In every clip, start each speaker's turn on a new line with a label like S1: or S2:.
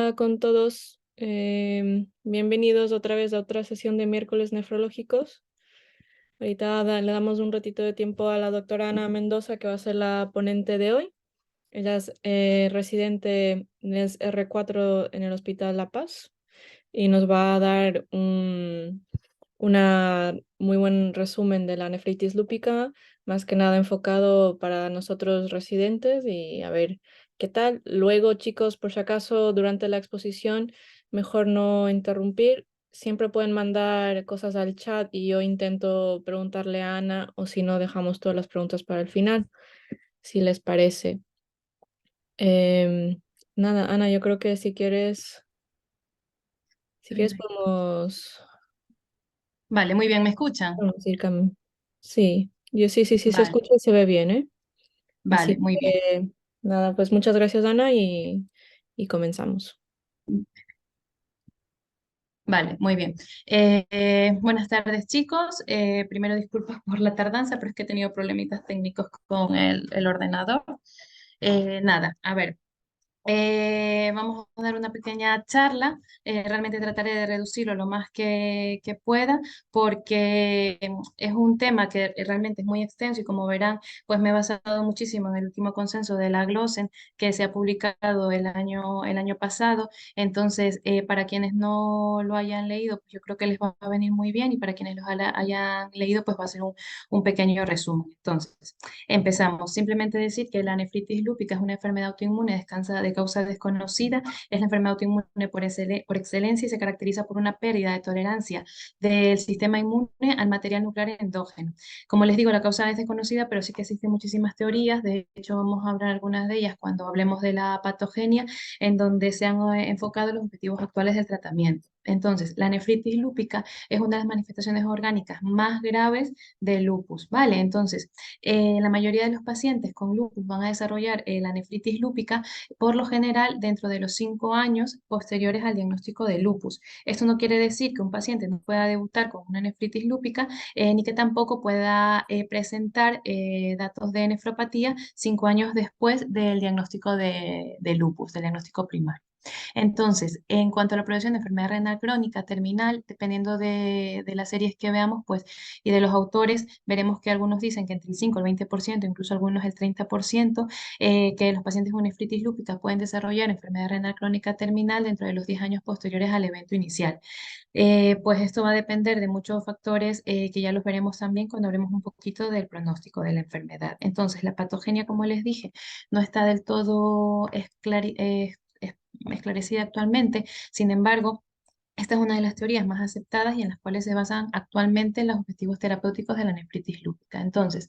S1: Hola con todos. Bienvenidos otra vez a otra sesión de miércoles nefrológicos. Ahorita le damos un ratito de tiempo a la doctora Ana Mendoza, que va a ser la ponente de hoy. Ella es residente es R4 en el Hospital La Paz y nos va a dar una muy buen resumen de la nefritis lúpica, más que nada enfocado para nosotros residentes y a ver qué tal. Luego, chicos, por si acaso, durante la exposición, mejor no interrumpir. Siempre pueden mandar cosas al chat y yo intento preguntarle a Ana, o si no, dejamos todas las preguntas para el final, si les parece. Em, Nada, Ana, yo creo que si quieres podemos...
S2: Vale, muy bien, ¿me escuchan?
S1: Vamos a ir Sí, yo sí se
S2: Vale,
S1: escucha y se ve bien, ¿eh?
S2: vale,
S1: Así
S2: muy bien.
S1: que nada, pues muchas gracias, Ana, y comenzamos.
S2: Vale, muy bien. Buenas tardes, chicos. Primero, disculpas por la tardanza, pero es que he tenido problemitas técnicos con el ordenador. Nada, a ver. Vamos a dar una pequeña charla. Realmente trataré de reducirlo lo más que pueda porque es un tema que realmente es muy extenso y como verán, pues me he basado muchísimo en el último consenso de la Glossen que se ha publicado el año pasado. Entonces, para quienes no lo hayan leído, pues yo creo que les va a venir muy bien y para quienes hayan leído, pues va a ser un pequeño resumen. Entonces, empezamos. Simplemente decir que la nefritis lúpica es una enfermedad autoinmune de causa desconocida. Es la enfermedad autoinmune por excelencia y se caracteriza por una pérdida de tolerancia del sistema inmune al material nuclear endógeno. Como les digo, la causa es desconocida, pero sí que existen muchísimas teorías. De hecho, vamos a hablar algunas de ellas cuando hablemos de la patogenia, en donde se han enfocado los objetivos actuales del tratamiento. Entonces, la nefritis lúpica es una de las manifestaciones orgánicas más graves del lupus, ¿vale? Entonces, la mayoría de los pacientes con lupus van a desarrollar la nefritis lúpica por lo general dentro de los 5 años posteriores al diagnóstico de lupus. Esto no quiere decir que un paciente no pueda debutar con una nefritis lúpica ni que tampoco pueda presentar datos de nefropatía 5 años después del diagnóstico de lupus, del diagnóstico primario. Entonces, en cuanto a la progresión de enfermedad renal crónica terminal, dependiendo de las series que veamos, pues, y de los autores, veremos que algunos dicen que entre el 5 y el 20%, incluso algunos el 30%, que los pacientes con nefritis lúpica pueden desarrollar enfermedad renal crónica terminal dentro de los 10 años posteriores al evento inicial. Pues esto va a depender de muchos factores que ya los veremos también cuando hablemos un poquito del pronóstico de la enfermedad. Entonces, la patogenia, como les dije, no está del todo esclarecida actualmente. Sin embargo, esta es una de las teorías más aceptadas y en las cuales se basan actualmente los objetivos terapéuticos de la nefritis lúpica. Entonces,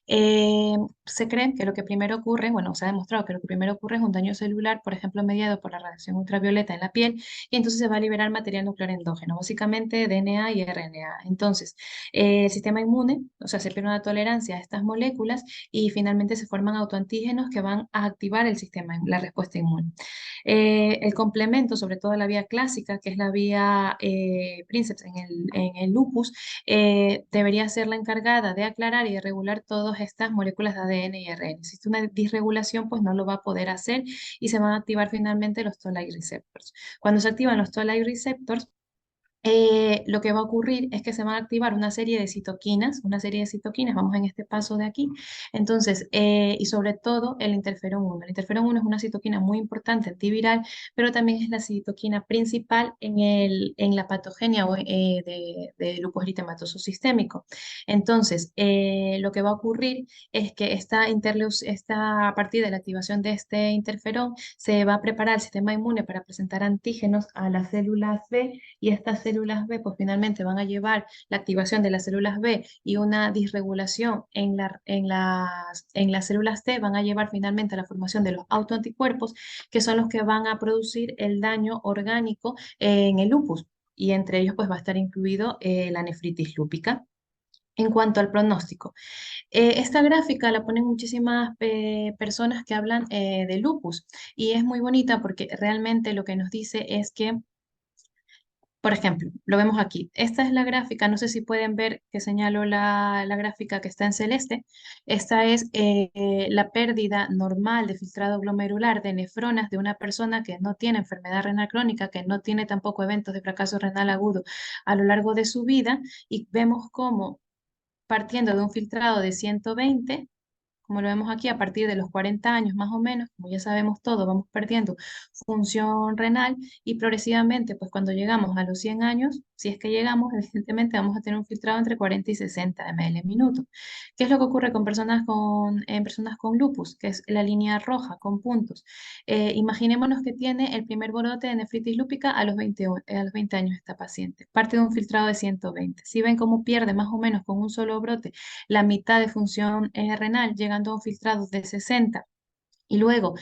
S2: eh, se cree que lo que primero ocurre, bueno, se ha demostrado que lo que primero ocurre es un daño celular, por ejemplo, mediado por la radiación ultravioleta en la piel, y entonces se va a liberar material nuclear endógeno, básicamente DNA y RNA. Entonces, el sistema inmune, o sea, se pierde una tolerancia a estas moléculas y finalmente se forman autoantígenos que van a activar el sistema, la respuesta inmune. El complemento, sobre todo la vía clásica, que es la vía Princeps en el lupus, debería ser la encargada de aclarar y de regular todas estas moléculas de ADN y RNA. Si existe una disregulación, pues no lo va a poder hacer y se van a activar finalmente los toll-like receptors. Cuando se activan los toll-like receptors, lo que va a ocurrir es que se van a activar una serie de citoquinas, vamos en este paso de aquí. Entonces, y sobre todo el interferón 1. El interferón 1 es una citoquina muy importante antiviral, pero también es la citoquina principal en la patogenia de lupus eritematoso sistémico. Entonces, lo que va a ocurrir es que a partir de la activación de este interferón, se va a preparar el sistema inmune para presentar antígenos a las células B y estas células B pues finalmente van a llevar la activación de las células B y una disregulación en las células T van a llevar finalmente a la formación de los autoanticuerpos que son los que van a producir el daño orgánico en el lupus y entre ellos pues va a estar incluido la nefritis lúpica. En cuanto al pronóstico, esta gráfica la ponen muchísimas personas que hablan de lupus y es muy bonita porque realmente lo que nos dice es que Por ejemplo, lo vemos aquí. Esta es la gráfica, no sé si pueden ver que señalo la gráfica que está en celeste. Esta es la pérdida normal de filtrado glomerular de nefronas de una persona que no tiene enfermedad renal crónica, que no tiene tampoco eventos de fracaso renal agudo a lo largo de su vida. Y vemos cómo partiendo de un filtrado de 120, como lo vemos aquí, a partir de los 40 años más o menos, como ya sabemos todo, vamos perdiendo función renal y progresivamente, pues cuando llegamos a los 100 años, si es que llegamos, evidentemente vamos a tener un filtrado entre 40 y 60 ml minuto. ¿Qué es lo que ocurre con en personas con lupus? Que es la línea roja con puntos. Imaginémonos que tiene el primer brote de nefritis lúpica a los 20 años esta paciente. Parte de un filtrado de 120. Si ven cómo pierde más o menos con un solo brote la mitad de función renal, llegando a un filtrado de 60. Y luego,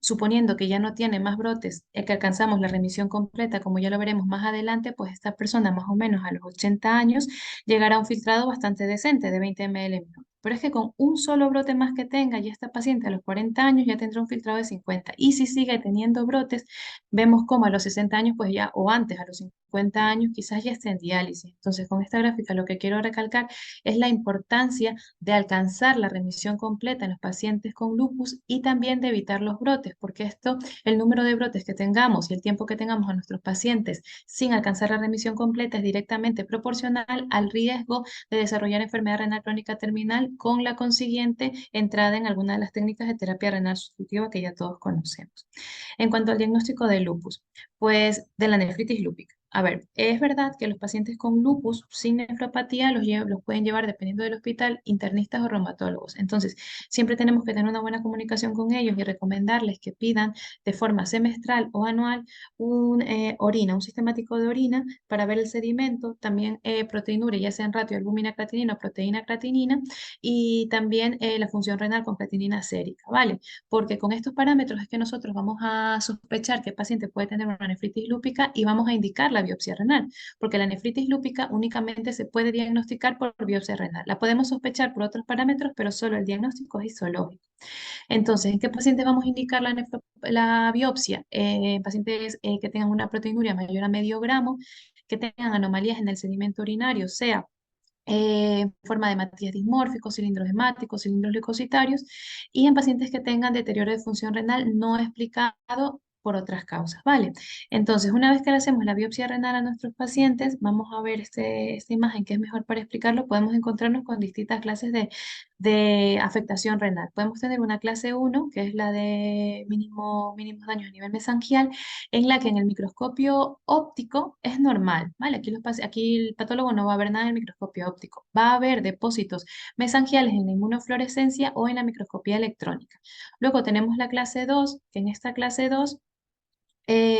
S2: suponiendo que ya no tiene más brotes, que alcanzamos la remisión completa, como ya lo veremos más adelante, pues esta persona más o menos a los 80 años llegará a un filtrado bastante decente de 20 ml minuto. Pero es que con un solo brote más que tenga, ya esta paciente a los 40 años ya tendrá un filtrado de 50. Y si sigue teniendo brotes, vemos como a los 60 años, pues ya, o antes, a los 50 años, quizás ya esté en diálisis. Entonces, con esta gráfica lo que quiero recalcar es la importancia de alcanzar la remisión completa en los pacientes con lupus y también de evitar los brotes, porque esto, el número de brotes que tengamos y el tiempo que tengamos a nuestros pacientes sin alcanzar la remisión completa es directamente proporcional al riesgo de desarrollar enfermedad renal crónica terminal con la consiguiente entrada en alguna de las técnicas de terapia renal sustitutiva que ya todos conocemos. En cuanto al diagnóstico de lupus, pues de la nefritis lúpica. A ver, es verdad que los pacientes con lupus sin nefropatía los pueden llevar, dependiendo del hospital, internistas o reumatólogos. Entonces, siempre tenemos que tener una buena comunicación con ellos y recomendarles que pidan de forma semestral o anual un sistemático de orina para ver el sedimento, también proteinuria, ya sea en ratio albúmina creatinina o proteína creatinina, y también la función renal con creatinina sérica, ¿vale? Porque con estos parámetros es que nosotros vamos a sospechar que el paciente puede tener una nefritis lúpica y vamos a indicar la biopsia renal, porque la nefritis lúpica únicamente se puede diagnosticar por biopsia renal. La podemos sospechar por otros parámetros, pero solo el diagnóstico es histológico. Entonces, ¿en qué pacientes vamos a indicar la biopsia? En pacientes que tengan una proteinuria mayor a medio gramo, que tengan anomalías en el sedimento urinario, sea forma de hematías dismórficos, cilindros hemáticos, cilindros leucocitarios, y en pacientes que tengan deterioro de función renal no explicado por otras causas, ¿vale? Entonces, una vez que le hacemos la biopsia renal a nuestros pacientes, vamos a ver esta imagen que es mejor para explicarlo, podemos encontrarnos con distintas clases de afectación renal. Podemos tener una clase 1, que es la de mínimos daños a nivel mesangial, en la que en el microscopio óptico es normal, ¿vale? Aquí el patólogo no va a ver nada en el microscopio óptico, va a haber depósitos mesangiales en la inmunofluorescencia o en la microscopía electrónica. Luego tenemos la clase 2, que en esta clase 2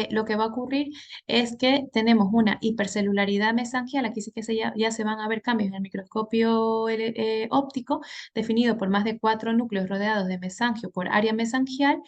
S2: lo que va a ocurrir es que tenemos una hipercelularidad mesangial. Aquí sí que ya se van a ver cambios en el microscopio óptico, definido por más de 4 núcleos rodeados de mesangio por área mesangial.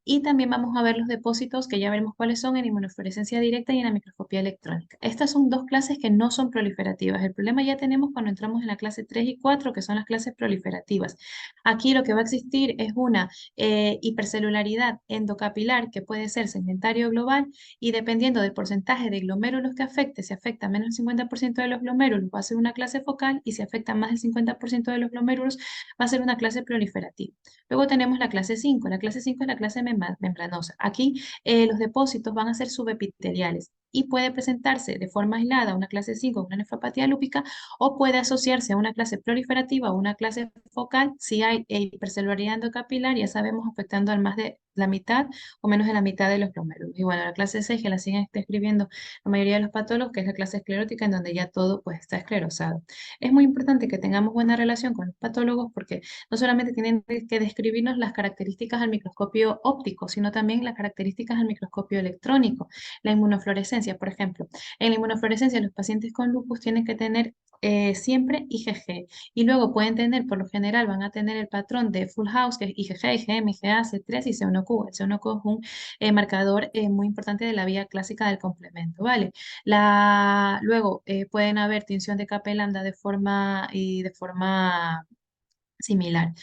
S2: Y también vamos a ver los depósitos, que ya veremos cuáles son en inmunofluorescencia directa y en la microscopía electrónica. Estas son dos clases que no son proliferativas. El problema ya tenemos cuando entramos en la clase 3 y 4, que son las clases proliferativas. Aquí lo que va a existir es una hipercelularidad endocapilar que puede ser segmentario global, y dependiendo del porcentaje de glomérulos que afecte, si afecta menos del 50% de los glomérulos va a ser una clase focal, y si afecta más del 50% de los glomérulos va a ser una clase proliferativa. Luego tenemos la clase 5. La clase 5 es la clase membranosa. Aquí los depósitos van a ser subepiteliales y puede presentarse de forma aislada una clase 5, una nefropatía lúpica, o puede asociarse a una clase proliferativa o una clase focal si hay hipercelularidad endocapilar, ya sabemos, afectando al más de la mitad o menos de la mitad de los glomérulos. Y bueno, la clase 6, que la siguen describiendo la mayoría de los patólogos, que es la clase esclerótica, en donde ya todo pues está esclerosado. Es muy importante que tengamos buena relación con los patólogos, porque no solamente tienen que describirnos las características al microscopio óptico, sino también las características al microscopio electrónico. La inmunofluorescencia, por ejemplo. En la inmunofluorescencia, los pacientes con lupus tienen que tener siempre IgG, y luego pueden tener, por lo general, van a tener el patrón de Full House, que es IgG, IgM, IgA, C3 y C1q. El C1q es un marcador muy importante de la vía clásica del complemento, ¿vale? Luego pueden haber tinción de Capelanda de forma similar.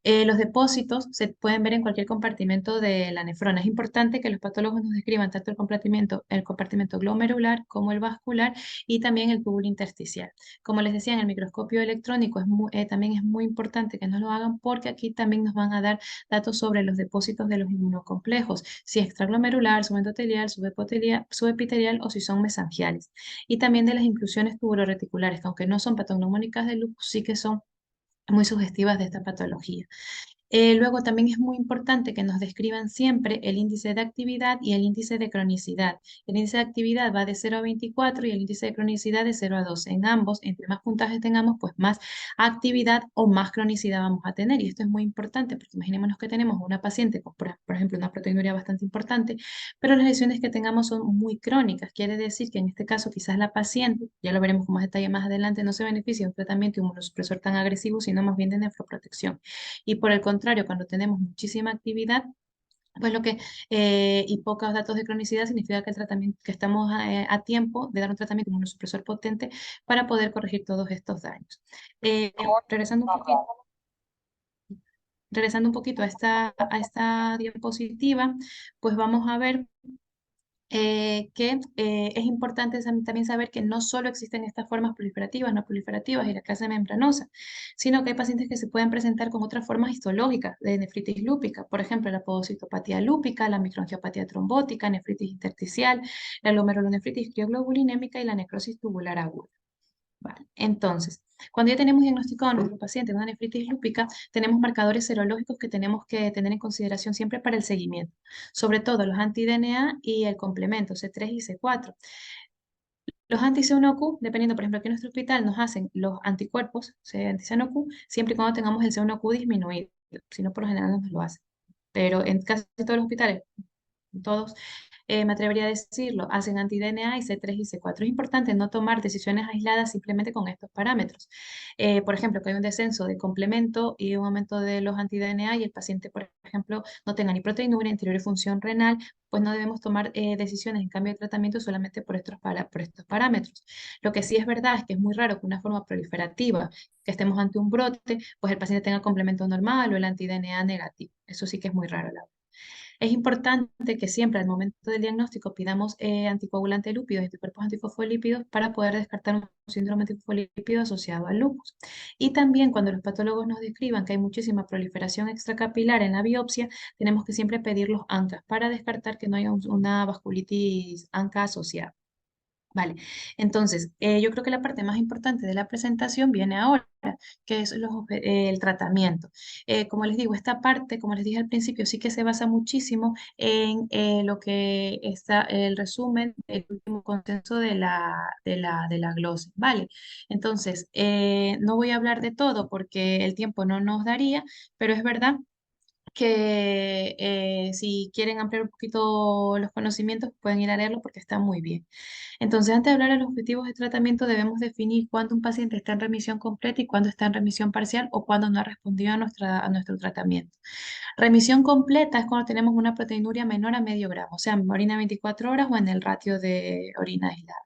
S2: Los depósitos se pueden ver en cualquier compartimento de la nefrona. Es importante que los patólogos nos describan tanto el compartimento glomerular como el vascular y también el túbulo intersticial. Como les decía, en el microscopio electrónico también es muy importante que nos lo hagan porque aquí también nos van a dar datos sobre los depósitos de los inmunocomplejos, si es extraglomerular, subendotelial, subepitelial o si son mesangiales. Y también de las inclusiones tubuloreticulares, que aunque no son patognomónicas de lupus, sí que son muy sugestivas de esta patología. Luego también es muy importante que nos describan siempre el índice de actividad y el índice de cronicidad. El índice de actividad va de 0 a 24 y el índice de cronicidad de 0 a 12. En ambos, entre más puntajes tengamos, pues más actividad o más cronicidad vamos a tener. Y esto es muy importante porque imaginémonos que tenemos una paciente con, por ejemplo, una proteinuria bastante importante, pero las lesiones que tengamos son muy crónicas. Quiere decir que en este caso quizás la paciente, ya lo veremos con más detalle más adelante, no se beneficia de un tratamiento inmunosupresor tan agresivo, sino más bien de nefroprotección. Y por el contrario, cuando tenemos muchísima actividad, pues y pocos datos de cronicidad significa que el tratamiento, que estamos a tiempo de dar un tratamiento inmunosupresor potente para poder corregir todos estos daños. Eh, regresando un poquito, regresando un poquito a esta diapositiva, pues vamos a ver que es importante también saber que no solo existen estas formas proliferativas, no proliferativas y la clase membranosa, sino que hay pacientes que se pueden presentar con otras formas histológicas de nefritis lúpica, por ejemplo, la podocitopatía lúpica, la microangiopatía trombótica, nefritis intersticial, la glomerulonefritis crioglobulinémica y la necrosis tubular aguda. Vale. Entonces, cuando ya tenemos diagnosticado a nuestro paciente una nefritis lúpica, tenemos marcadores serológicos que tenemos que tener en consideración siempre para el seguimiento, sobre todo los anti-DNA y el complemento C3 y C4. Los anti-C1Q, dependiendo, por ejemplo, aquí en nuestro hospital nos hacen los anticuerpos anti-C1Q, siempre y cuando tengamos el C1Q disminuido, si no, por lo general no nos lo hacen. Pero en casi todos los hospitales, todos, me atrevería a decirlo, hacen anti-DNA y C3 y C4. Es importante no tomar decisiones aisladas simplemente con estos parámetros. Por ejemplo, que hay un descenso de complemento y un aumento de los anti-DNA y el paciente, por ejemplo, no tenga ni proteinuria, interior y función renal, pues no debemos tomar decisiones en cambio de tratamiento solamente por estos parámetros. Lo que sí es verdad es que es muy raro que una forma proliferativa, que estemos ante un brote, pues el paciente tenga complemento normal o el anti-DNA negativo. Eso sí que es muy raro, la verdad. Es importante que siempre al momento del diagnóstico pidamos anticoagulante lúpidos y anticuerpos antifosfolípidos para poder descartar un síndrome antifosfolípido asociado al lupus. Y también cuando los patólogos nos describan que hay muchísima proliferación extracapilar en la biopsia, tenemos que siempre pedir los ANCAs para descartar que no haya una vasculitis ANCA asociada. Vale, entonces yo creo que la parte más importante de la presentación viene ahora, que es el tratamiento. Como les digo, esta parte, como les dije al principio, sí que se basa muchísimo en lo que está el resumen, el último consenso de la glosa. Vale, entonces no voy a hablar de todo porque el tiempo no nos daría, pero es verdad que si quieren ampliar un poquito los conocimientos pueden ir a leerlo porque está muy bien. Entonces, antes de hablar de los objetivos de tratamiento, debemos definir cuándo un paciente está en remisión completa y cuándo está en remisión parcial o cuándo no ha respondido a nuestro tratamiento. Remisión completa es cuando tenemos una proteinuria menor a medio gramo, o sea, en orina 24 horas o en el ratio de orina aislada.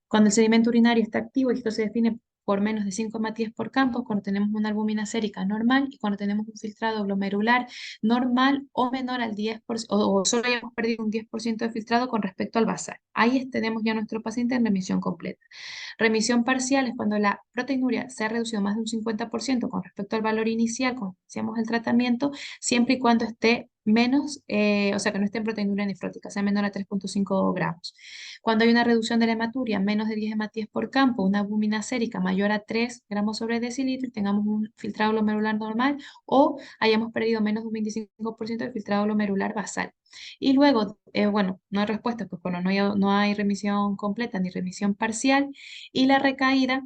S2: Cuando el sedimento urinario está activo, y esto se define por menos de 5 matías por campo, cuando tenemos una albúmina sérica normal y cuando tenemos un filtrado glomerular normal o menor al 10%, o solo hayamos perdido un 10% de filtrado con respecto al basal. Ahí tenemos ya nuestro paciente en remisión completa. Remisión parcial es cuando la proteinuria se ha reducido más de un 50% con respecto al valor inicial cuando iniciamos el tratamiento, siempre y cuando esté menos, o sea, que no esté en proteinuria nefrótica, sea menor a 3,5 gramos. Cuando hay una reducción de la hematuria, menos de 10 hematías por campo, una albúmina sérica mayor a 3 gramos sobre decilitro y tengamos un filtrado glomerular normal o hayamos perdido menos de un 25% del filtrado glomerular basal. Y luego, bueno, no hay respuesta, pues cuando no hay remisión completa ni remisión parcial y la recaída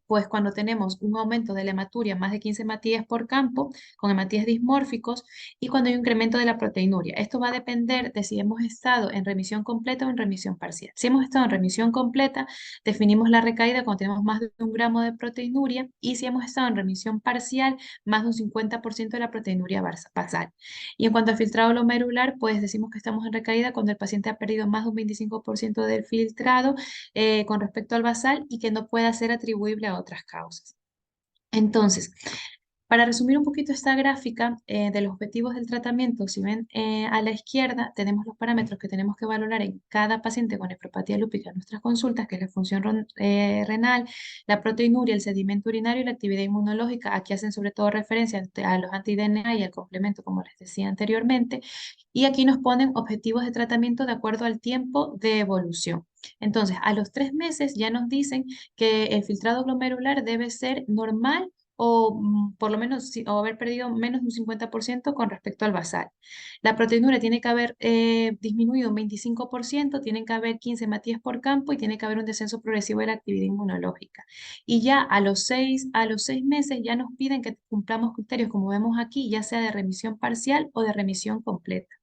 S2: pues cuando tenemos un aumento de la hematuria más de 15 hematías por campo, con hematías dismórficos, y cuando hay un incremento de la proteinuria. Esto va a depender de si hemos estado en remisión completa o en remisión parcial. Si hemos estado en remisión completa, definimos la recaída cuando tenemos más de 1 gramo de proteinuria, y si hemos estado en remisión parcial, más de un 50% de la proteinuria basal. Y en cuanto al filtrado glomerular, pues decimos que estamos en recaída cuando el paciente ha perdido más de un 25% del filtrado con respecto al basal y que no pueda ser atribuible a otras causas. Entonces, para resumir un poquito esta gráfica de los objetivos del tratamiento, si ven a la izquierda tenemos los parámetros que tenemos que valorar en cada paciente con nefropatía lúpica en nuestras consultas, que es la función renal, la proteinuria, el sedimento urinario y la actividad inmunológica. Aquí hacen sobre todo referencia a los anti-DNA y al complemento, como les decía anteriormente. Y aquí nos ponen objetivos de tratamiento de acuerdo al tiempo de evolución. Entonces, a los 3 meses ya nos dicen que el filtrado glomerular debe ser normal o por lo menos o haber perdido menos de un 50% con respecto al basal. La proteinura tiene que haber disminuido un 25%, tienen que haber 15 hematías por campo y tiene que haber un descenso progresivo de la actividad inmunológica. Y ya a los seis meses ya nos piden que cumplamos criterios, como vemos aquí, ya sea de remisión parcial o de remisión completa.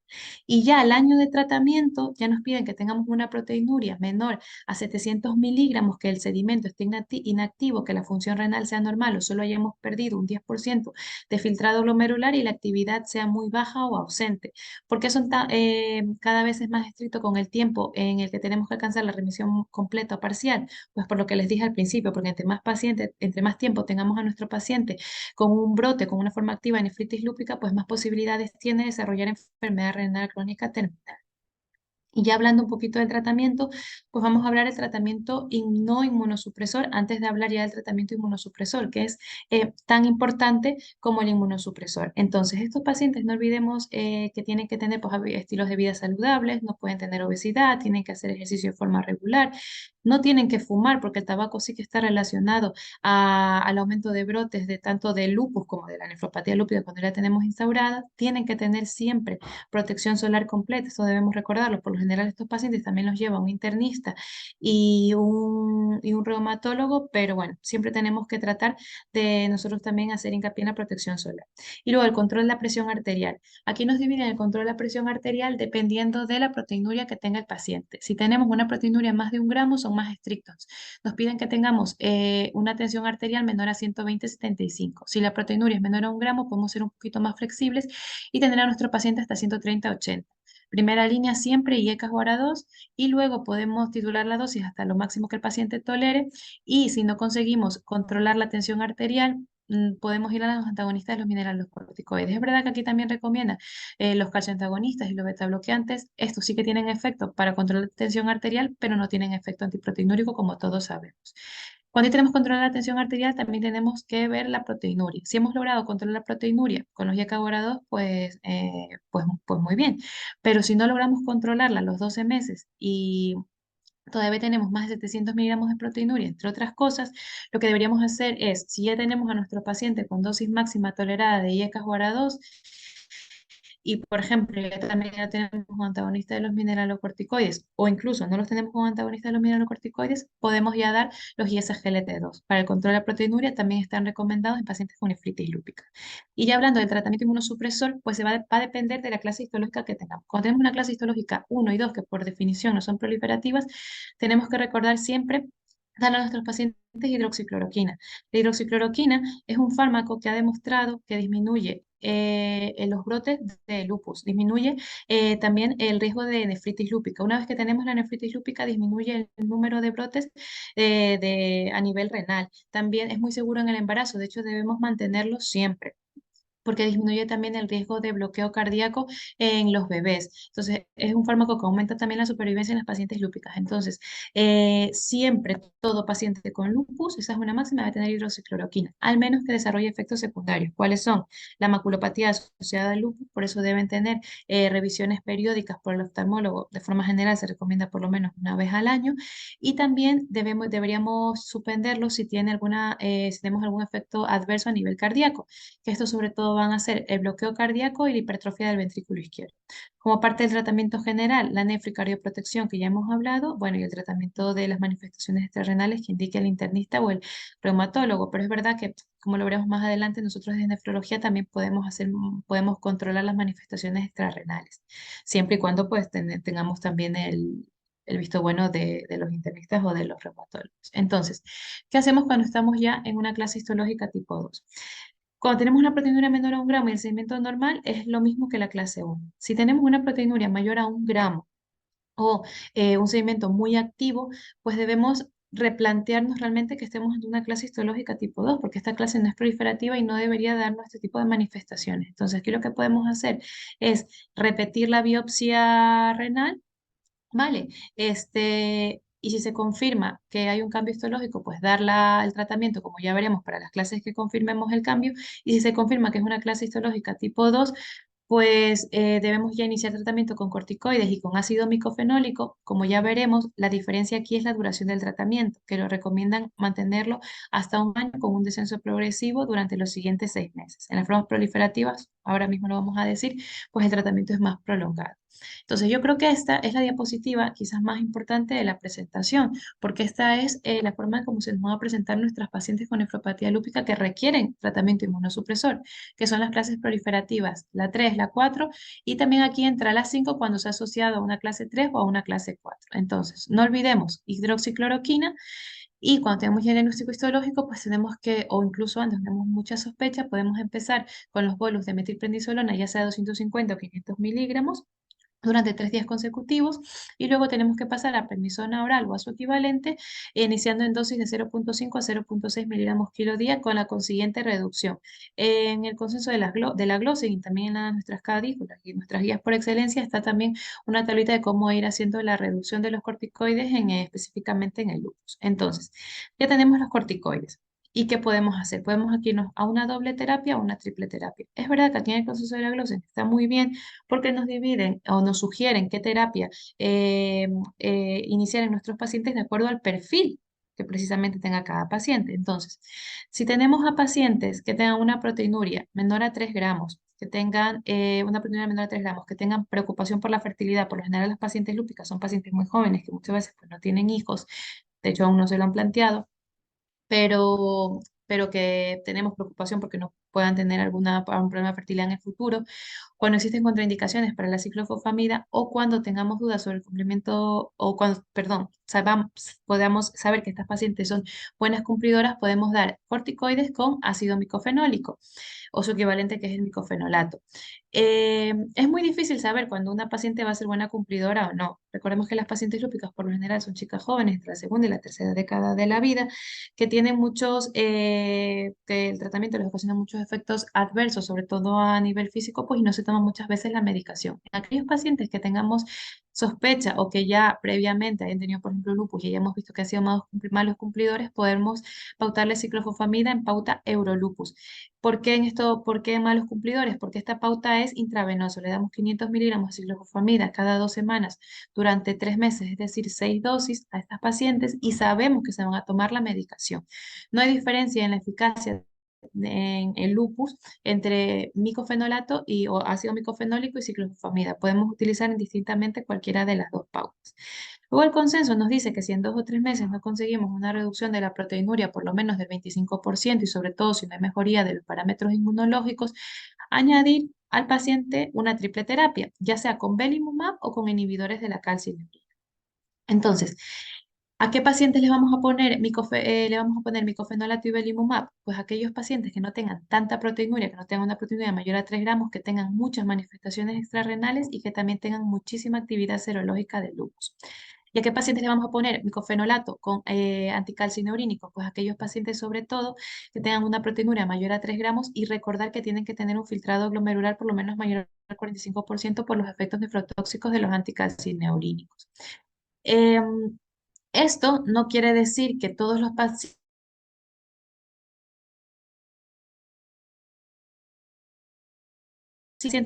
S2: Y ya al año de tratamiento ya nos piden que tengamos una proteinuria menor a 700 miligramos, que el sedimento esté inactivo, que la función renal sea normal o solo hayamos perdido un 10% de filtrado glomerular y la actividad sea muy baja o ausente. ¿Por qué son cada vez es más estricto con el tiempo en el que tenemos que alcanzar la remisión completa o parcial? Pues por lo que les dije al principio, porque entre más pacientes, entre más tiempo tengamos a nuestro paciente con un brote, con una forma activa de nefritis lúpica, pues más posibilidades tiene de desarrollar enfermedad renal crónica terminal. Y ya hablando un poquito del tratamiento, pues vamos a hablar del tratamiento no inmunosupresor antes de hablar ya del tratamiento inmunosupresor, que es tan importante como el inmunosupresor. Entonces, estos pacientes no olvidemos que tienen que tener pues, estilos de vida saludables, no pueden tener obesidad, tienen que hacer ejercicio de forma regular, no tienen que fumar porque el tabaco sí que está relacionado al aumento de brotes de tanto de lupus como de la nefropatía lúpica cuando la tenemos instaurada, tienen que tener siempre protección solar completa, esto debemos recordarlo. Por lo general, estos pacientes también los lleva un internista y un reumatólogo, pero bueno, siempre tenemos que tratar de nosotros también hacer hincapié en la protección solar. Y luego el control de la presión arterial. Aquí nos dividen el control de la presión arterial dependiendo de la proteinuria que tenga el paciente. Si tenemos una proteinuria más de 1 gramo, son más estrictos. Nos piden que tengamos una tensión arterial menor a 120/75. Si la proteinuria es menor a 1 gramo, podemos ser un poquito más flexibles y tener a nuestro paciente hasta 130/80. Primera línea siempre IECAS o ARA2 y luego podemos titular la dosis hasta lo máximo que el paciente tolere y si no conseguimos controlar la tensión arterial, podemos ir a los antagonistas de los mineralocorticoides. Es verdad que aquí también recomienda los calcioantagonistas y los betabloqueantes. Estos sí que tienen efecto para controlar la tensión arterial, pero no tienen efecto antiproteinúrico como todos sabemos. Cuando tenemos controlar la tensión arterial, también tenemos que ver la proteinuria. Si hemos logrado controlar la proteinuria con los YK-2, pues muy bien. Pero si no logramos controlarla a los 12 meses y todavía tenemos más de 700 miligramos de proteinuria, entre otras cosas, lo que deberíamos hacer es, si ya tenemos a nuestro paciente con dosis máxima tolerada de IECAS-ORA2, y, por ejemplo, ya también ya tenemos un antagonista de los mineralocorticoides, o incluso no los tenemos como antagonista de los mineralocorticoides, podemos ya dar los ISGLT2. Para el control de la proteinuria también están recomendados en pacientes con nefritis lúpica. Y ya hablando del tratamiento inmunosupresor, pues va a depender de la clase histológica que tengamos. Cuando tenemos una clase histológica 1 y 2, que por definición no son proliferativas, tenemos que recordar siempre dar a nuestros pacientes hidroxicloroquina. La hidroxicloroquina es un fármaco que ha demostrado que disminuye en los brotes de lupus, disminuye también el riesgo de nefritis lúpica. Una vez que tenemos la nefritis lúpica, disminuye el número de brotes a nivel renal. También es muy seguro en el embarazo, de hecho debemos mantenerlo siempre porque disminuye también el riesgo de bloqueo cardíaco en los bebés. Entonces, es un fármaco que aumenta también la supervivencia en las pacientes lúpicas. Entonces, siempre todo paciente con lupus, esa es una máxima, debe tener hidroxicloroquina, al menos que desarrolle efectos secundarios. ¿Cuáles son? La maculopatía asociada al lupus, por eso deben tener revisiones periódicas por el oftalmólogo. De forma general, se recomienda por lo menos una vez al año. Y también deberíamos suspenderlo si tenemos algún efecto adverso a nivel cardíaco, que esto sobre todo van a ser el bloqueo cardíaco y la hipertrofia del ventrículo izquierdo. Como parte del tratamiento general, la nefrocardioprotección que ya hemos hablado, bueno, y el tratamiento de las manifestaciones extrarrenales que indique el internista o el reumatólogo, pero es verdad que, como lo veremos más adelante, nosotros desde nefrología también podemos controlar las manifestaciones extrarrenales, siempre y cuando pues tengamos también el visto bueno de los internistas o de los reumatólogos. Entonces, ¿qué hacemos cuando estamos ya en una clase histológica tipo 2? Cuando tenemos una proteinuria menor a 1 gramo y el sedimento normal es lo mismo que la clase 1. Si tenemos una proteinuria mayor a 1 gramo o un sedimento muy activo, pues debemos replantearnos realmente que estemos en una clase histológica tipo 2 porque esta clase no es proliferativa y no debería darnos este tipo de manifestaciones. Entonces, aquí lo que podemos hacer es repetir la biopsia renal. Vale, y si se confirma que hay un cambio histológico, pues dar el tratamiento, como ya veremos, para las clases que confirmemos el cambio. Y si se confirma que es una clase histológica tipo 2, pues debemos ya iniciar tratamiento con corticoides y con ácido micofenólico. Como ya veremos, la diferencia aquí es la duración del tratamiento, que lo recomiendan mantenerlo hasta un año con un descenso progresivo durante los siguientes 6 meses. En las formas proliferativas, ahora mismo lo vamos a decir, pues el tratamiento es más prolongado. Entonces, yo creo que esta es la diapositiva quizás más importante de la presentación, porque esta es la forma en cómo se nos van a presentar nuestras pacientes con nefropatía lúpica que requieren tratamiento inmunosupresor, que son las clases proliferativas, la 3, la 4, y también aquí entra la 5 cuando se ha asociado a una clase 3 o a una clase 4. Entonces, no olvidemos hidroxicloroquina. Y cuando tenemos ya el diagnóstico histológico, pues tenemos que, o incluso antes tenemos mucha sospecha, podemos empezar con los bolos de metilprednisolona, ya sea 250 o 500 miligramos, durante 3 días consecutivos y luego tenemos que pasar a prednisona oral o a su equivalente, iniciando en dosis de 0,5 a 0,6 miligramos kilo día con la consiguiente reducción. En el consenso de la glosa y también en nuestras cadículas y nuestras guías por excelencia está también una tablita de cómo ir haciendo la reducción de los corticoides específicamente en el lupus. Entonces, ya tenemos los corticoides. ¿Y qué podemos hacer? Podemos aquí irnos a una doble terapia o una triple terapia. Es verdad que aquí en el consenso de la glosa está muy bien porque nos dividen o nos sugieren qué terapia iniciar en nuestros pacientes de acuerdo al perfil que precisamente tenga cada paciente. Entonces, si tenemos a pacientes que tengan una proteinuria menor a 3 gramos, que tengan una proteinuria menor a 3 gramos, que tengan preocupación por la fertilidad, por lo general las pacientes lúpicas son pacientes muy jóvenes que muchas veces pues, no tienen hijos, de hecho aún no se lo han planteado, pero que tenemos preocupación porque no puedan tener un problema de fertilidad en el futuro, cuando existen contraindicaciones para la ciclofosfamida o cuando tengamos dudas sobre el cumplimiento o cuando, perdón, podamos saber que estas pacientes son buenas cumplidoras, podemos dar corticoides con ácido micofenólico o su equivalente que es el micofenolato. Es muy difícil saber cuando una paciente va a ser buena cumplidora o no. Recordemos que las pacientes lúpicas por lo general son chicas jóvenes entre la segunda y la tercera década de la vida que tienen que el tratamiento les ocasiona muchos efectos adversos, sobre todo a nivel físico, pues y no se toma muchas veces la medicación. En aquellos pacientes que tengamos sospecha o que ya previamente hayan tenido, por ejemplo, lupus y ya hemos visto que han sido malos cumplidores, podemos pautarle ciclofosfamida en pauta Eurolupus. ¿Por qué malos cumplidores? Porque esta pauta es intravenosa. Le damos 500 miligramos de ciclofosfamida cada 2 semanas durante 3 meses, es decir, 6 dosis a estas pacientes y sabemos que se van a tomar la medicación. No hay diferencia en la eficacia en el lupus entre micofenolato o ácido micofenólico y ciclofosfamida. Podemos utilizar indistintamente cualquiera de las dos pautas. Luego el consenso nos dice que si en 2 o 3 meses no conseguimos una reducción de la proteinuria por lo menos del 25% y sobre todo si no hay mejoría de los parámetros inmunológicos, añadir al paciente una triple terapia, ya sea con belimumab o con inhibidores de la calcineurina. Entonces, ¿a qué pacientes le vamos a poner micofenolato y belimumab? Pues aquellos pacientes que no tengan tanta proteinuria, que no tengan una proteinuria mayor a 3 gramos, que tengan muchas manifestaciones extrarrenales y que también tengan muchísima actividad serológica de lupus. ¿Y a qué pacientes le vamos a poner micofenolato con anticalcineurínicos? Pues aquellos pacientes sobre todo que tengan una proteinuria mayor a 3 gramos y recordar que tienen que tener un filtrado glomerular por lo menos mayor al 45% por los efectos nefrotóxicos de los anticalcineurínicos. Em, Esto no quiere decir que todos los pacientes,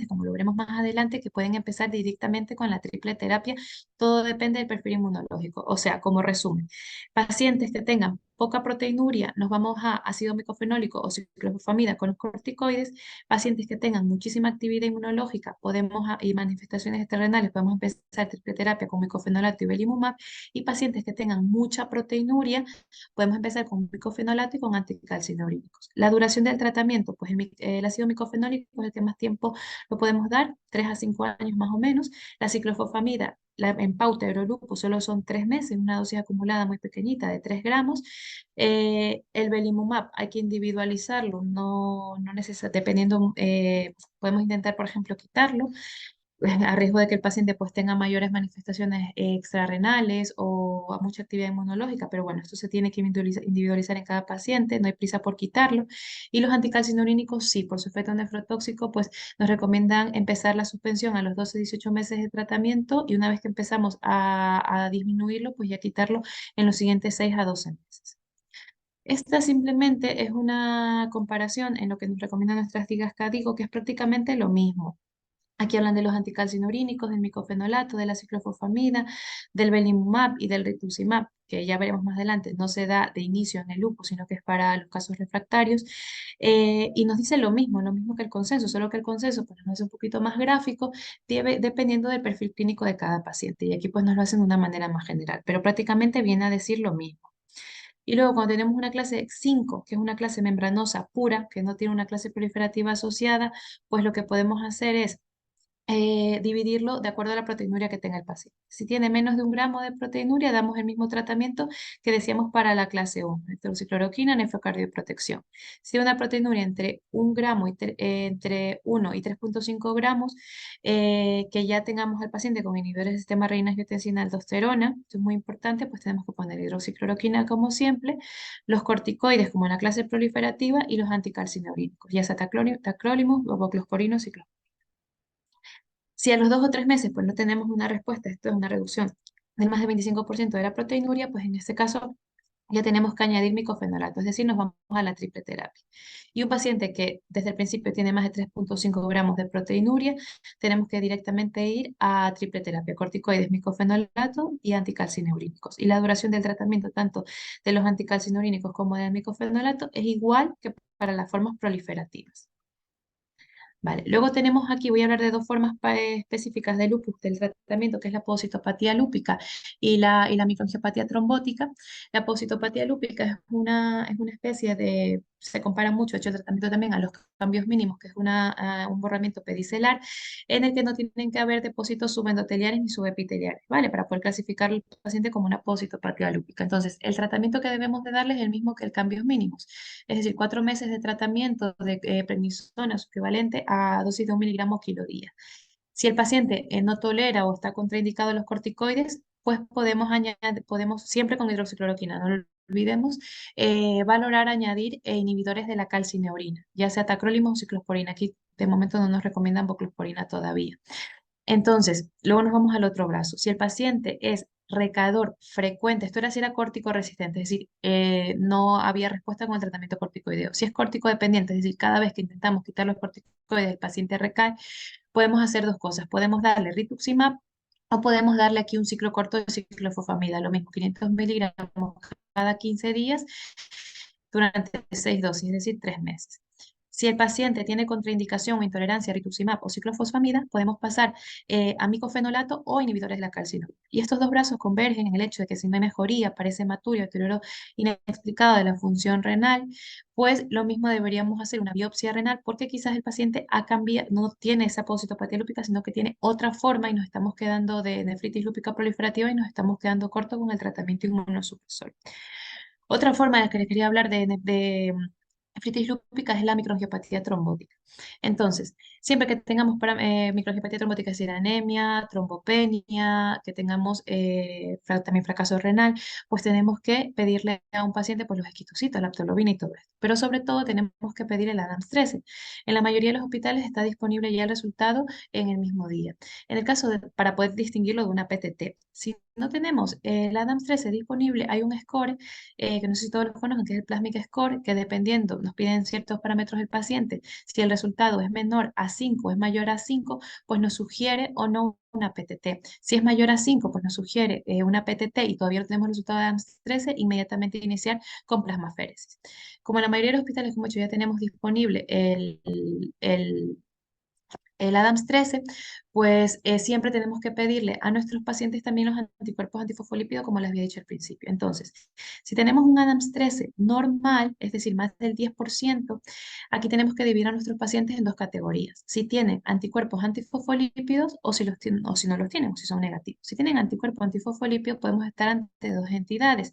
S2: como lo veremos más adelante, que pueden empezar directamente con la triple terapia, todo depende del perfil inmunológico. O sea, como resumen, pacientes que tengan poca proteinuria, nos vamos a ácido micofenólico o ciclofosfamida con los corticoides. Pacientes que tengan muchísima actividad inmunológica y manifestaciones terrenales, podemos empezar triple terapia con micofenolato y belimumab. Y pacientes que tengan mucha proteinuria, podemos empezar con micofenolato y con anticalcineurínicos. La duración del tratamiento, pues el ácido micofenólico es el que más tiempo lo podemos dar, 3 a 5 años más o menos. La ciclofosfamida, en pauta Eurolupus, solo son 3 meses, una dosis acumulada muy pequeñita de 3 gramos. El belimumab hay que individualizarlo, no dependiendo, podemos intentar, por ejemplo, quitarlo. a riesgo de que el paciente pues tenga mayores manifestaciones extrarrenales o a mucha actividad inmunológica, pero bueno, esto se tiene que individualizar en cada paciente, no hay prisa por quitarlo. Y los anticalcinurínicos, sí, por su efecto nefrotóxico, pues nos recomiendan empezar la suspensión a los 12-18 meses de tratamiento y una vez que empezamos a disminuirlo, pues ya quitarlo en los siguientes 6 a 12 meses. Esta simplemente es una comparación en lo que nos recomiendan nuestras ligas CADIGO, que es prácticamente lo mismo. Aquí hablan de los anticalcinurínicos, del micofenolato, de la ciclofosfamida, del belimumab y del rituximab, que ya veremos más adelante, no se da de inicio en el lupus, sino que es para los casos refractarios. Y nos dice lo mismo que el consenso, solo que el consenso pues, nos hace un poquito más gráfico, dependiendo del perfil clínico de cada paciente. Y aquí pues nos lo hacen de una manera más general, pero prácticamente viene a decir lo mismo. Y luego cuando tenemos una clase 5, que es una clase membranosa pura, que no tiene una clase proliferativa asociada, pues lo que podemos hacer es dividirlo de acuerdo a la proteinuria que tenga el paciente. Si tiene menos de 1 gramo de proteinuria, damos el mismo tratamiento que decíamos para la clase 1, hidroxicloroquina, nefrocardioprotección. Si tiene una proteinuria entre 1 gramo entre 1 y 3,5 gramos, que ya tengamos al paciente con inhibidores del sistema renina-angiotensina aldosterona, esto es muy importante, pues tenemos que poner hidroxicloroquina como siempre, los corticoides como en la clase proliferativa y los anticalcinurínicos, ya sea tacrolimus, voclosporino, ciclosporino. Si a los 2 o 3 meses pues no tenemos una respuesta, esto es una reducción del más del 25% de la proteinuria, pues en este caso ya tenemos que añadir micofenolato, es decir, nos vamos a la triple terapia. Y un paciente que desde el principio tiene más de 3,5 gramos de proteinuria, tenemos que directamente ir a triple terapia, corticoides, micofenolato y anticalcinurínicos. Y la duración del tratamiento tanto de los anticalcinurínicos como del micofenolato es igual que para las formas proliferativas. Vale. Luego tenemos aquí, voy a hablar de dos formas específicas de lupus, del tratamiento, que es la pogocitopatía lúpica y la microangiopatía trombótica. La pogocitopatía lúpica es una especie de, se compara mucho, de hecho el tratamiento también a los cambios mínimos, que es un borramiento pedicelar, en el que no tienen que haber depósitos subendoteliares ni subepiteliares, ¿vale? Para poder clasificar al paciente como una pogocitopatía lúpica. Entonces, el tratamiento que debemos de darles es el mismo que el cambios mínimos, es decir, 4 meses de tratamiento de prednisona, su equivalente a dosis de 1 miligramo kilo día. Si el paciente no tolera o está contraindicado los corticoides, pues podemos añadir, podemos siempre con hidroxicloroquina, no lo olvidemos, valorar añadir inhibidores de la calcineurina, ya sea tacrolimus o ciclosporina. Aquí de momento no nos recomiendan voclosporina todavía. Entonces, luego nos vamos al otro brazo. Si el paciente es recaedor frecuente, esto era si era córtico resistente, es decir, no había respuesta con el tratamiento corticoideo. Si es córtico dependiente, es decir, cada vez que intentamos quitar los corticoides, el paciente recae, podemos hacer dos cosas. Podemos darle rituximab o podemos darle aquí un ciclo corto de ciclofosfamida, lo mismo, 500 miligramos cada 15 días durante 6 dosis, es decir, 3 meses. Si el paciente tiene contraindicación o intolerancia a rituximab o ciclofosfamida, podemos pasar a micofenolato o inhibidores de la calcina. Y estos dos brazos convergen en el hecho de que si no hay mejoría, aparece hematuria, deterioro inexplicado de la función renal, pues lo mismo deberíamos hacer una biopsia renal porque quizás el paciente ha cambiado, no tiene esa pogocitopatía lúpica, sino que tiene otra forma y nos estamos quedando de nefritis lúpica proliferativa y nos estamos quedando corto con el tratamiento inmunosupresor. Otra forma de la que les quería hablar de nefritis lúpica es la microangiopatía trombótica. Entonces, siempre que tengamos microangiopatía trombótica, es decir, anemia, trombopenia, que tengamos también fracaso renal, pues tenemos que pedirle a un paciente pues, los esquitocitos, la aptolobina y todo esto. Pero sobre todo tenemos que pedir el ADAMS-13. En la mayoría de los hospitales está disponible ya el resultado en el mismo día. En el caso para poder distinguirlo de una PTT, si no tenemos el ADAMS-13 disponible, hay un score que no sé si todos lo conocen, que es el Plasmic Score, que dependiendo, nos piden ciertos parámetros del paciente. Si el resultado es menor a 5 o es mayor a 5, pues nos sugiere o no una PTT. Si es mayor a 5, pues nos sugiere una PTT y todavía no tenemos el resultado de ADAMS-13, inmediatamente iniciar con plasmaféresis. Como en la mayoría de los hospitales, como he dicho, ya tenemos disponible el ADAMS-13, pues siempre tenemos que pedirle a nuestros pacientes también los anticuerpos antifosfolípidos, como les había dicho al principio. Entonces, si tenemos un ADAMS-13 normal, es decir, más del 10%, aquí tenemos que dividir a nuestros pacientes en dos categorías. Si tienen anticuerpos antifosfolípidos o si, o si no los tienen, o si son negativos. Si tienen anticuerpos antifosfolípidos, podemos estar ante dos entidades.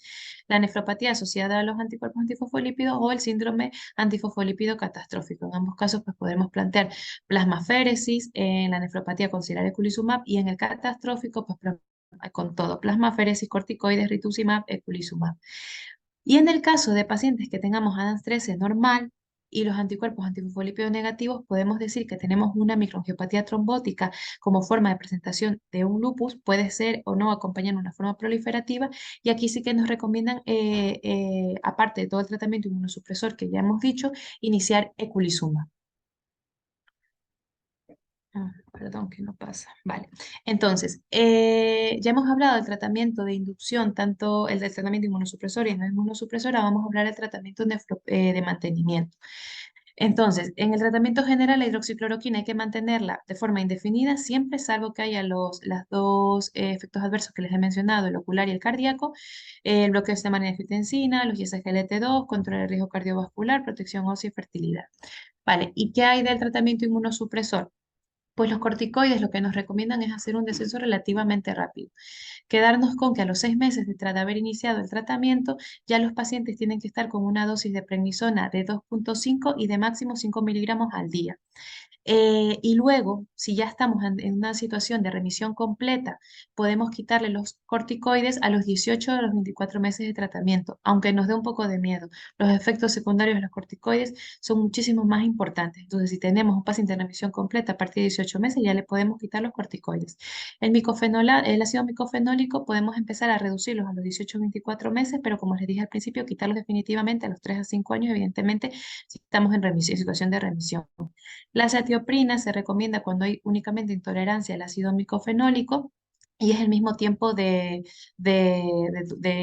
S2: La nefropatía asociada a los anticuerpos antifosfolípidos o el síndrome antifosfolípido catastrófico. En ambos casos, pues podemos plantear plasmaféresis en la nefropatía considerar eculizumab y en el catastrófico, pues con todo, plasmaferesis, corticoides, rituximab, eculizumab. Y en el caso de pacientes que tengamos ADAS-13 normal y los anticuerpos antifosfolípidos negativos, podemos decir que tenemos una microangiopatía trombótica como forma de presentación de un lupus, puede ser o no acompañar una forma proliferativa, y aquí sí que nos recomiendan, aparte de todo el tratamiento inmunosupresor que ya hemos dicho, iniciar eculizumab. Perdón, que no pasa. Vale. Entonces, ya hemos hablado del tratamiento de inducción, tanto el del tratamiento inmunosupresor y no inmunosupresora, vamos a hablar del tratamiento de mantenimiento. Entonces, en el tratamiento general, la hidroxicloroquina hay que mantenerla de forma indefinida, siempre salvo que haya las dos efectos adversos que les he mencionado, el ocular y el cardíaco, el bloqueo de sistema de angiotensina, los ISGLT2, control del riesgo cardiovascular, protección ósea y fertilidad. Vale, ¿y qué hay del tratamiento inmunosupresor? Pues los corticoides lo que nos recomiendan es hacer un descenso relativamente rápido. Quedarnos con que a los 6 meses de haber iniciado el tratamiento, ya los pacientes tienen que estar con una dosis de prednisona de 2,5 y de máximo 5 miligramos al día. Y luego, si ya estamos en una situación de remisión completa, podemos quitarle los corticoides a los 18 de los 24 meses de tratamiento, aunque nos dé un poco de miedo. Los efectos secundarios de los corticoides son muchísimo más importantes. Entonces, si tenemos un paciente en remisión completa a partir de 18 meses, ya le podemos quitar los corticoides. El ácido micofenólico podemos empezar a reducirlos a los 18 o 24 meses, pero como les dije al principio, quitarlos definitivamente a los 3 a 5 años, evidentemente, si estamos en remisión, situación de remisión. La azatioprina se recomienda cuando hay únicamente intolerancia al ácido micofenólico y es el mismo tiempo de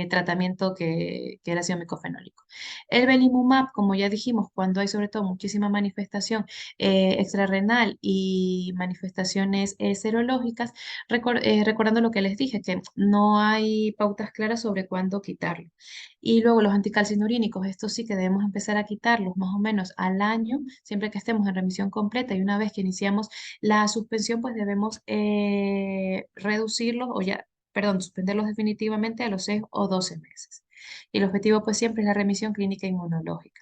S2: tratamiento que el ácido micofenólico. El belimumab, como ya dijimos, cuando hay sobre todo muchísima manifestación extrarrenal y manifestaciones serológicas, recordando lo que les dije, que no hay pautas claras sobre cuándo quitarlo. Y luego los anticalcinurínicos, estos sí que debemos empezar a quitarlos más o menos al año, siempre que estemos en remisión completa, y una vez que iniciamos la suspensión, pues debemos reducirlos o ya, perdón, suspenderlos definitivamente a los 6 o 12 meses. Y el objetivo pues siempre es la remisión clínica inmunológica.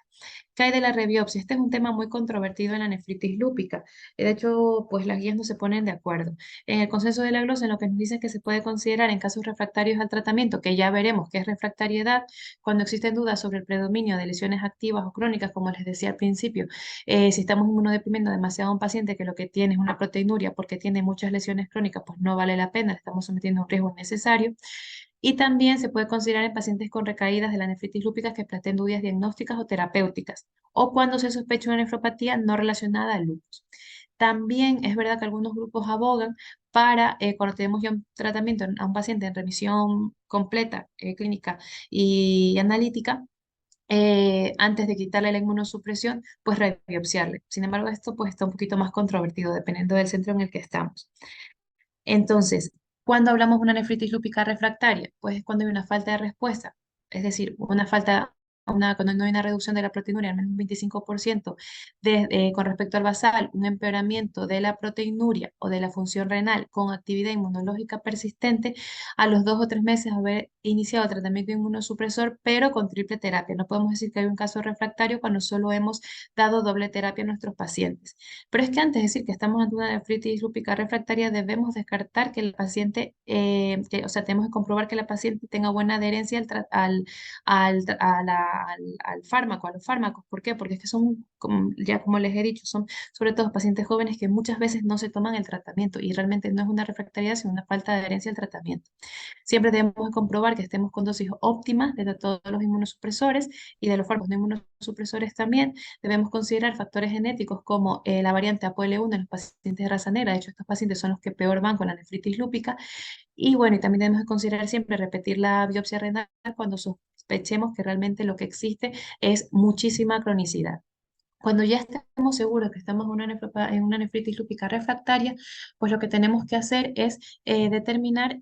S2: ¿Qué hay de la rebiopsia? Este es un tema muy controvertido en la nefritis lúpica. De hecho, pues las guías no se ponen de acuerdo. En el consenso de la glosa, en lo que nos dice que se puede considerar en casos refractarios al tratamiento, que ya veremos qué es refractariedad, cuando existen dudas sobre el predominio de lesiones activas o crónicas, como les decía al principio, si estamos inmunodeprimiendo demasiado a un paciente que lo que tiene es una proteinuria porque tiene muchas lesiones crónicas, pues no vale la pena, le estamos sometiendo a un riesgo innecesario. Y también se puede considerar en pacientes con recaídas de la nefritis lúpica que planteen dudas diagnósticas o terapéuticas, o cuando se sospecha una nefropatía no relacionada al lupus. También es verdad que algunos grupos abogan para, cuando tenemos ya un tratamiento a un paciente en remisión completa, clínica y analítica, antes de quitarle la inmunosupresión, pues rebiopsiarle. Sin embargo, esto pues está un poquito más controvertido dependiendo del centro en el que estamos. Entonces, cuando hablamos de una nefritis lúpica refractaria, pues es cuando hay una falta de respuesta, es decir, cuando no hay una reducción de la proteinuria al menos un 25% con respecto al basal, un empeoramiento de la proteinuria o de la función renal con actividad inmunológica persistente, a los 2 o 3 meses haber iniciado tratamiento inmunosupresor, pero con triple terapia. No podemos decir que hay un caso refractario cuando solo hemos dado doble terapia a nuestros pacientes. Pero es que antes de decir que estamos ante una nefritis lúpica refractaria, debemos descartar que el paciente, o sea, tenemos que comprobar que la paciente tenga buena adherencia al fármaco, a los fármacos. ¿Por qué? Porque es que son, ya como les he dicho, son sobre todo pacientes jóvenes que muchas veces no se toman el tratamiento y realmente no es una refractariedad, sino una falta de adherencia al tratamiento. Siempre debemos comprobar que estemos con dosis óptimas de todos los inmunosupresores y de los fármacos no inmunosupresores también. Debemos considerar factores genéticos como la variante ApoL1 en los pacientes de raza negra. De hecho, estos pacientes son los que peor van con la nefritis lúpica. Y bueno, y también debemos considerar siempre repetir la biopsia renal cuando sospechemos que realmente lo que existe es muchísima cronicidad. Cuando ya estamos seguros que estamos en una nefritis lúpica refractaria, pues lo que tenemos que hacer es determinar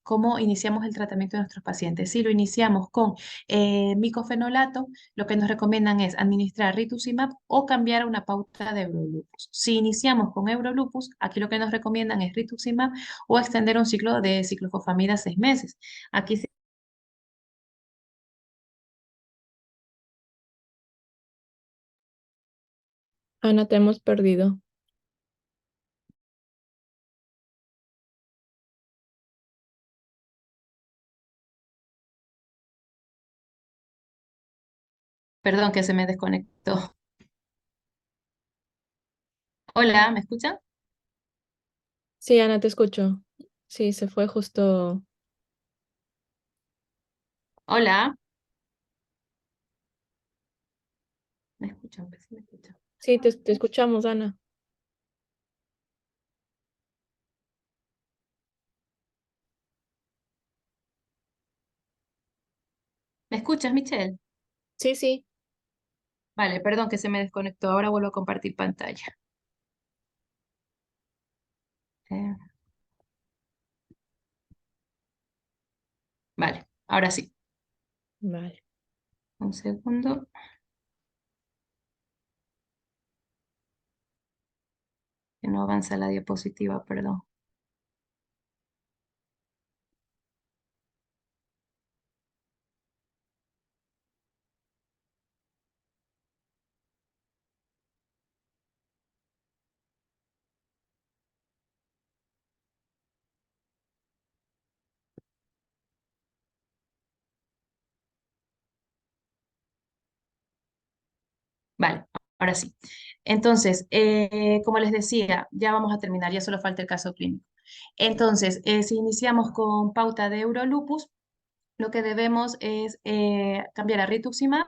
S2: cómo iniciamos el tratamiento de nuestros pacientes. Si lo iniciamos con micofenolato, lo que nos recomiendan es administrar rituximab o cambiar a una pauta de Eurolupus. Si iniciamos con Eurolupus, aquí lo que nos recomiendan es rituximab o extender un ciclo de ciclofosfamida a 6 meses. Aquí
S1: Ana, te hemos perdido.
S2: Perdón que se me desconectó. Hola, ¿me escuchan?
S1: Sí, Ana, te escucho. Sí, se fue justo.
S2: Hola, ¿me escuchan? Pues sí, me escuchan.
S1: Sí, te escuchamos, Ana.
S2: ¿Me escuchas, Michelle?
S1: Sí, sí.
S2: Vale, perdón que se me desconectó. Ahora vuelvo a compartir pantalla. Eh, vale, ahora sí.
S1: Vale.
S2: Un segundo, que no avanza la diapositiva, perdón. Vale, ahora sí. Entonces, como les decía, ya vamos a terminar, ya solo falta el caso clínico. Entonces, si iniciamos con pauta de Eurolupus, lo que debemos es cambiar a rituximab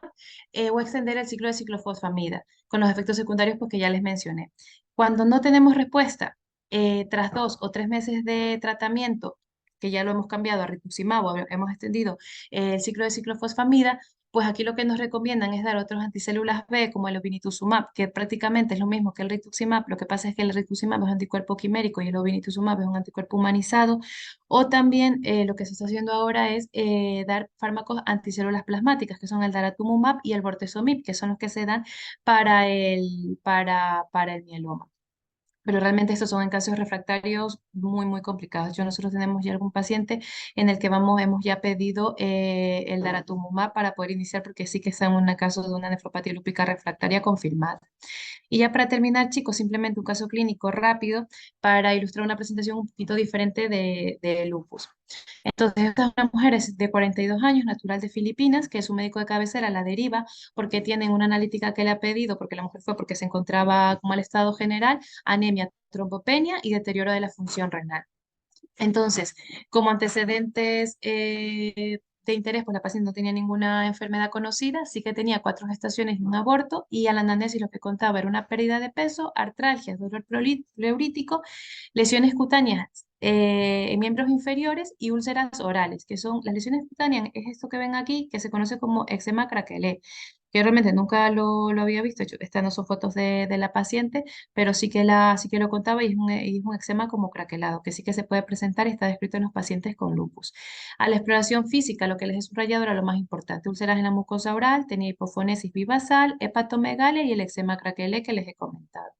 S2: o extender el ciclo de ciclofosfamida con los efectos secundarios pues, que ya les mencioné. Cuando no tenemos respuesta, tras 2 o 3 meses de tratamiento, que ya lo hemos cambiado a rituximab o hemos extendido el ciclo de ciclofosfamida, pues aquí lo que nos recomiendan es dar otros anticélulas B como el obinutuzumab, que prácticamente es lo mismo que el rituximab. Lo que pasa es que el rituximab es un anticuerpo quimérico y el obinutuzumab es un anticuerpo humanizado. O también lo que se está haciendo ahora es dar fármacos anticélulas plasmáticas, que son el daratumumab y el bortezomib, que son los que se dan para el mieloma. Pero realmente estos son en casos refractarios muy, muy complicados. Nosotros tenemos ya algún paciente en el que hemos ya pedido el daratumumab para poder iniciar, porque sí que está en un caso de una nefropatía lúpica refractaria confirmada. Y ya para terminar, chicos, simplemente un caso clínico rápido para ilustrar una presentación un poquito diferente de lupus. Entonces, esta es una mujer de 42 años, natural de Filipinas, que su médico de cabecera la deriva porque tienen una analítica que le ha pedido, porque la mujer fue porque se encontraba como al estado general, anemia, trombopenia y deterioro de la función renal. Entonces, como antecedentes de interés, pues la paciente no tenía ninguna enfermedad conocida, sí que tenía 4 gestaciones y un aborto, y a la anamnesis lo que contaba era una pérdida de peso, artralgia, dolor pleurítico, lesiones cutáneas en miembros inferiores y úlceras orales, que son las lesiones cutáneas, es esto que ven aquí, que se conoce como eczema craquelé, que realmente nunca lo había visto. De hecho, estas no son fotos de la paciente, pero sí que lo contaba, y es un eczema como craquelado, que sí que se puede presentar y está descrito en los pacientes con lupus. A la exploración física, lo que les he subrayado era lo más importante: úlceras en la mucosa oral, tenía hipofonesis bivasal, hepatomegalia y el eczema craquelé que les he comentado.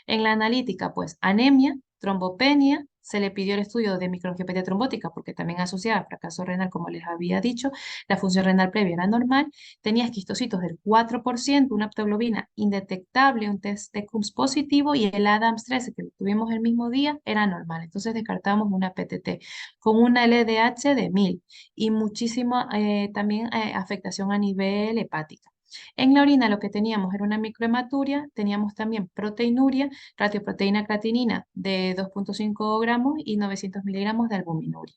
S2: En la analítica, pues anemia, trombopenia, se le pidió el estudio de microangiopatía trombótica porque también asociada a fracaso renal, como les había dicho, la función renal previa era normal, tenía esquistocitos del 4%, una aptoglobina indetectable, un test de Coombs positivo, y el Adams 13, que lo tuvimos el mismo día, era normal. Entonces descartamos una PTT con una LDH de 1000 y muchísima también afectación a nivel hepática. En la orina lo que teníamos era una microhematuria, teníamos también proteinuria, ratioproteína creatinina de 2,5 gramos y 900 miligramos de albuminuria.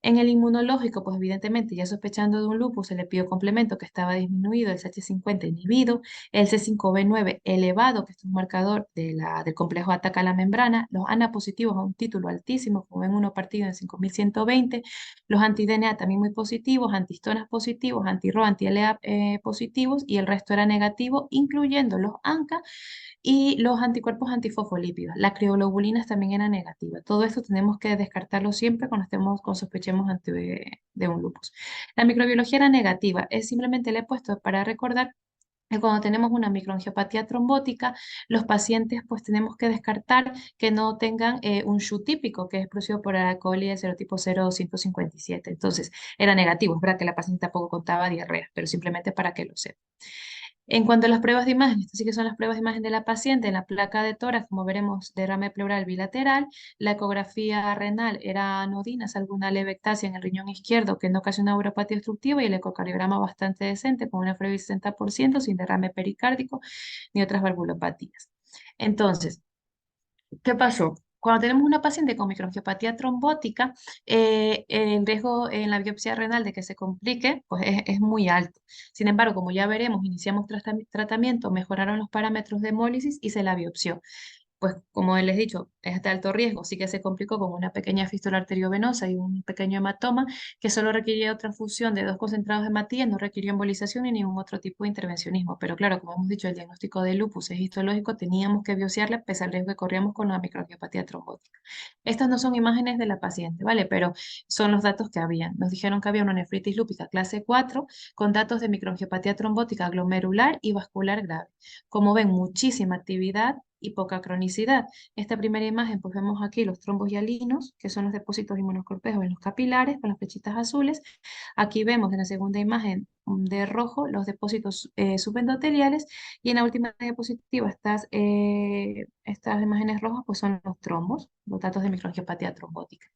S2: En el inmunológico, pues evidentemente, ya sospechando de un lupus, se le pidió complemento que estaba disminuido, el CH50 inhibido, el C5b9 elevado, que es un marcador del complejo ataca a la membrana, los ANA positivos a un título altísimo, como ven, uno partido en 5120, los anti-DNA también muy positivos, antihistonas positivos, anti-RO, anti-LA positivos, y el resto era negativo, incluyendo los ANCA y los anticuerpos antifosfolípidos. La crioglobulinas también era negativa. Todo esto tenemos que descartarlo siempre cuando estemos con sospechemos de un lupus. La microbiología era negativa. Es simplemente le he puesto para recordar que cuando tenemos una microangiopatía trombótica, los pacientes pues tenemos que descartar que no tengan un SHU típico, que es producido por E. coli de serotipo 0,157. Entonces, era negativo. Es verdad que la paciente tampoco contaba diarrea, pero simplemente para que lo sepa. En cuanto a las pruebas de imagen, estas sí que son las pruebas de imagen de la paciente, en la placa de tórax, como veremos, derrame pleural bilateral, la ecografía renal era anodina, salvo una leve ectasia en el riñón izquierdo que no ocasionaba uropatía obstructiva y el ecocardiograma bastante decente, con una FREVI 60%, sin derrame pericárdico ni otras valvulopatías. Entonces, ¿qué pasó? Cuando tenemos una paciente con microangiopatía trombótica, el riesgo en la biopsia renal de que se complique pues es muy alto. Sin embargo, como ya veremos, iniciamos tratamiento, mejoraron los parámetros de hemólisis y se la biopsió. Pues como les he dicho, es de alto riesgo, sí que se complicó con una pequeña fístula arteriovenosa y un pequeño hematoma que solo requirió transfusión de dos concentrados de hematía, no requirió embolización ni ningún otro tipo de intervencionismo. Pero claro, como hemos dicho, el diagnóstico de lupus es histológico, teníamos que biopsiarla pese al riesgo que corríamos con la microangiopatía trombótica. Estas no son imágenes de la paciente, ¿vale? Pero son los datos que habían. Nos dijeron que había una nefritis lúpica clase 4 con datos de microangiopatía trombótica glomerular y vascular grave. Como ven, muchísima actividad y poca cronicidad. Esta primera imagen, pues vemos aquí los trombos hialinos, que son los depósitos inmunocorpejos en los capilares con las flechitas azules. Aquí vemos en la segunda imagen de rojo los depósitos subendoteliales y en la última diapositiva estas imágenes rojas pues son los trombos, los datos de microangiopatía trombótica.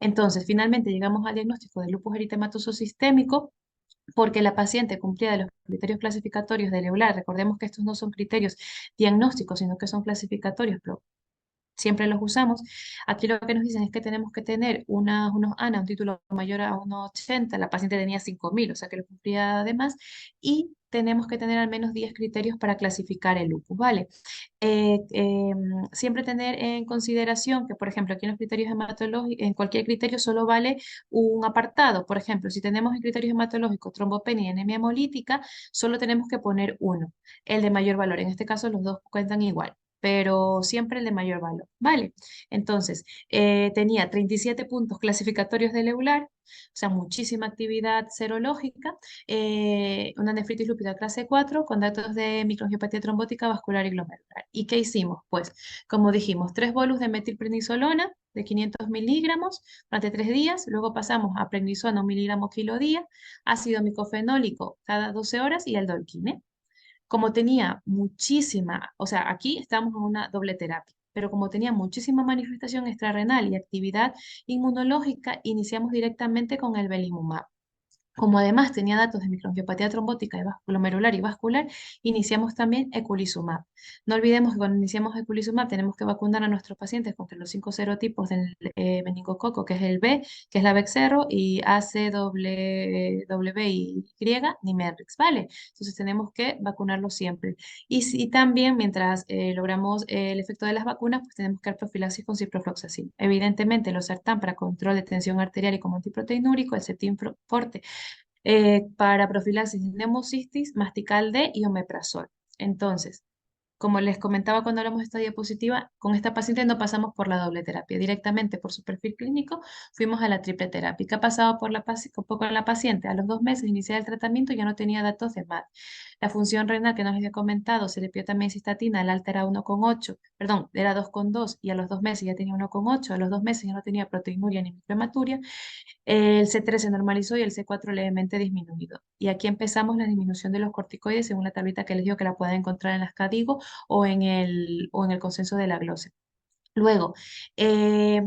S2: Entonces, finalmente llegamos al diagnóstico de lupus eritematoso sistémico porque la paciente cumplía de los criterios clasificatorios del EULAR. Recordemos que estos no son criterios diagnósticos, sino que son clasificatorios, pero siempre los usamos. Aquí lo que nos dicen es que tenemos que tener unos ANA, un título mayor a 1,80, la paciente tenía 5.000, o sea que lo cumplía de más, y tenemos que tener al menos 10 criterios para clasificar el lupus, ¿vale? Siempre tener en consideración que, por ejemplo, aquí en los criterios hematológicos, en cualquier criterio solo vale un apartado. Por ejemplo, si tenemos en criterios hematológicos trombopenia y anemia hemolítica, solo tenemos que poner uno, el de mayor valor. En este caso, los dos cuentan igual, pero siempre el de mayor valor, ¿vale? Entonces, tenía 37 puntos clasificatorios del EULAR, o sea, muchísima actividad serológica, una nefritis lúpica clase 4 con datos de microangiopatía trombótica vascular y glomerular. ¿Y qué hicimos? Pues, como dijimos, 3 bolus de metilprednisolona de 500 miligramos durante 3 días, luego pasamos a prednisona 1 miligramo kilo día, ácido micofenólico cada 12 horas y el dolquine. Como tenía muchísima, o sea, aquí estamos en una doble terapia, pero como tenía muchísima manifestación extrarrenal y actividad inmunológica, iniciamos directamente con el belimumab. Como además tenía datos de microangiopatía trombótica y glomerular y vascular, iniciamos también eculizumab. No olvidemos que cuando iniciamos eculizumab tenemos que vacunar a nuestros pacientes contra los 5 serotipos del meningococo, que es el B, que es la Bexero, y ACWY, Nimenrix, ¿vale? Entonces tenemos que vacunarlos siempre. Y también, mientras logramos el efecto de las vacunas, pues tenemos que dar profilaxis con ciprofloxacin. Evidentemente, los sartán para control de tensión arterial y como antiproteinúrico, el septin forte para profilaxis de neumocistis, Mastical D y omeprazol. Entonces, como les comentaba cuando hablamos de esta diapositiva, con esta paciente no pasamos por la doble terapia. Directamente por su perfil clínico fuimos a la triple terapia. ¿Qué ha pasado un poco con la paciente? A los 2 meses de iniciar el tratamiento ya no tenía datos de MAD. La función renal que nos había comentado, se le pidió también cistatina, el alta era 1,8, perdón, era 2,2 y a los 2 meses ya tenía 1,8, a los 2 meses ya no tenía proteinuria ni microhematuria. El C3 se normalizó y el C4 levemente disminuido. Y aquí empezamos la disminución de los corticoides según la tablita que les digo que la pueden encontrar en las CADIGO o en el consenso de la glosa. Luego, eh,